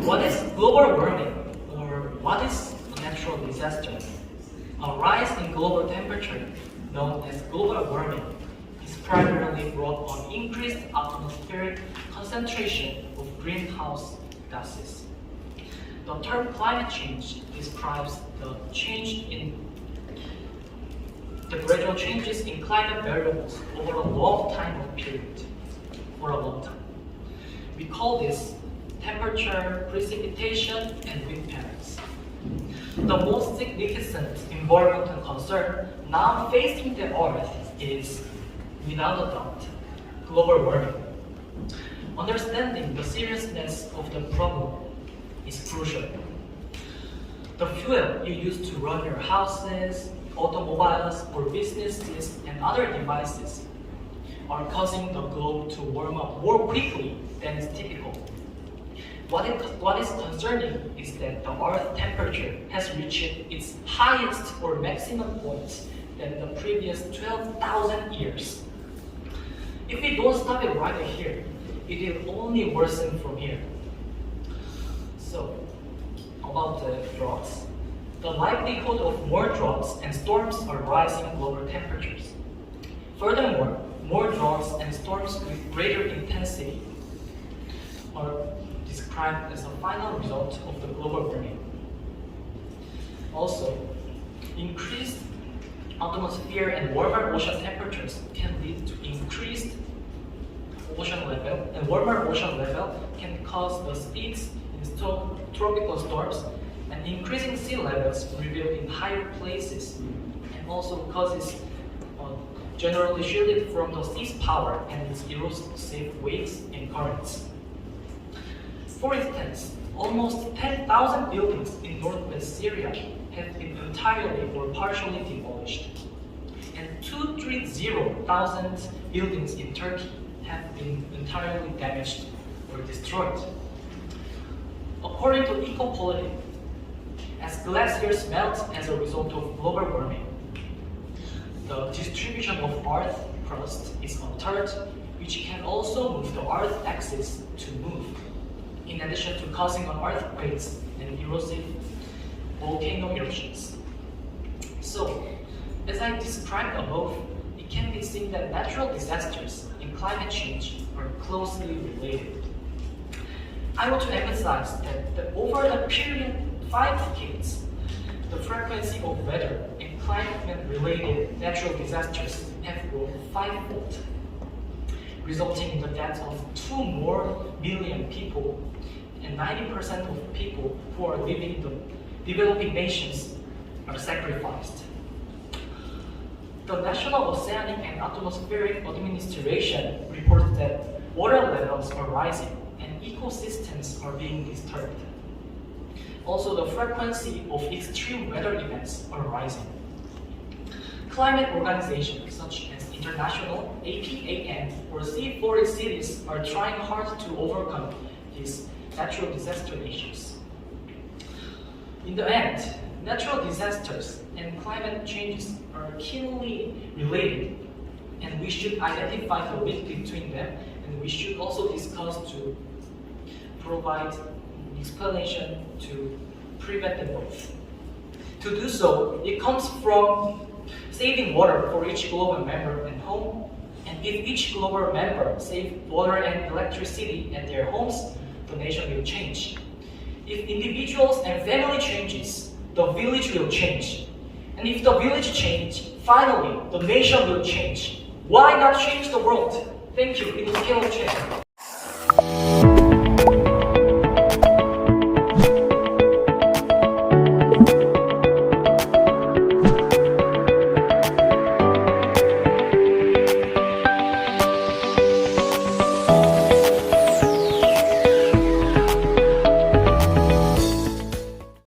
What is global warming, or what is a natural disaster? A rise in global temperature, known as global warming, is primarily brought on increased atmospheric concentration of greenhouse gases. The term climate change describes the gradual changes in climate variables over a long time period. We call this temperature, precipitation, and wind patterns. The most significant environmental concern now facing the Earth is, without a doubt, global warming. Understanding the seriousness of the problem is crucial. The fuel you use to run your houses, automobiles, or businesses and other devices are causing the globe to warm up more quickly than is typical. What is concerning is that the Earth's temperature has reached its highest or maximum point than the previous 12,000 years. If we don't stop it right here, it will only worsen from here. So, about the droughts. The likelihood of more droughts and storms are rising global temperatures. Furthermore, more droughts and storms with greater intensity are described as a final result of the global warming. Also, increased atmosphere and warmer ocean temperatures can lead to increased ocean level, and warmer ocean level can cause the speeds in tropical storms, and increasing sea levels reveal in higher places, and also causes generally shielded from the sea's power and its erosive waves and currents. For instance, almost 10,000 buildings in northwest Syria have been entirely or partially demolished, and 230,000 buildings in Turkey have been entirely damaged or destroyed. According to Ecopolitics, as glaciers melt as a result of global warming, the distribution of Earth crust is altered, which can also move the Earth axis to move, in addition to causing earthquakes and erosive volcano eruptions. So, as I described above, it can be seen that natural disasters and climate change are closely related. I want to emphasize that over the period of 5 decades, the frequency of weather and climate-related natural disasters have grown 5-fold, resulting in the death of 2 more million people, and 90% of people who are living in the developing nations are sacrificed. The National Oceanic and Atmospheric Administration reports that water levels are rising and ecosystems are being disturbed. Also, the frequency of extreme weather events are rising. Climate organizations such as International, APAN, or C40 cities are trying hard to overcome these natural disaster issues. In the end, natural disasters and climate changes are keenly related, and we should identify the link between them, and we should also discuss to provide explanation to prevent them both. To do so, it comes from saving water for each global member and home, and if each global member saves water and electricity at their homes, the nation will change. If individuals and family changes, the village will change. And if the village change, finally, the nation will change. Why not change the world? Thank you. It was Caleb Chae.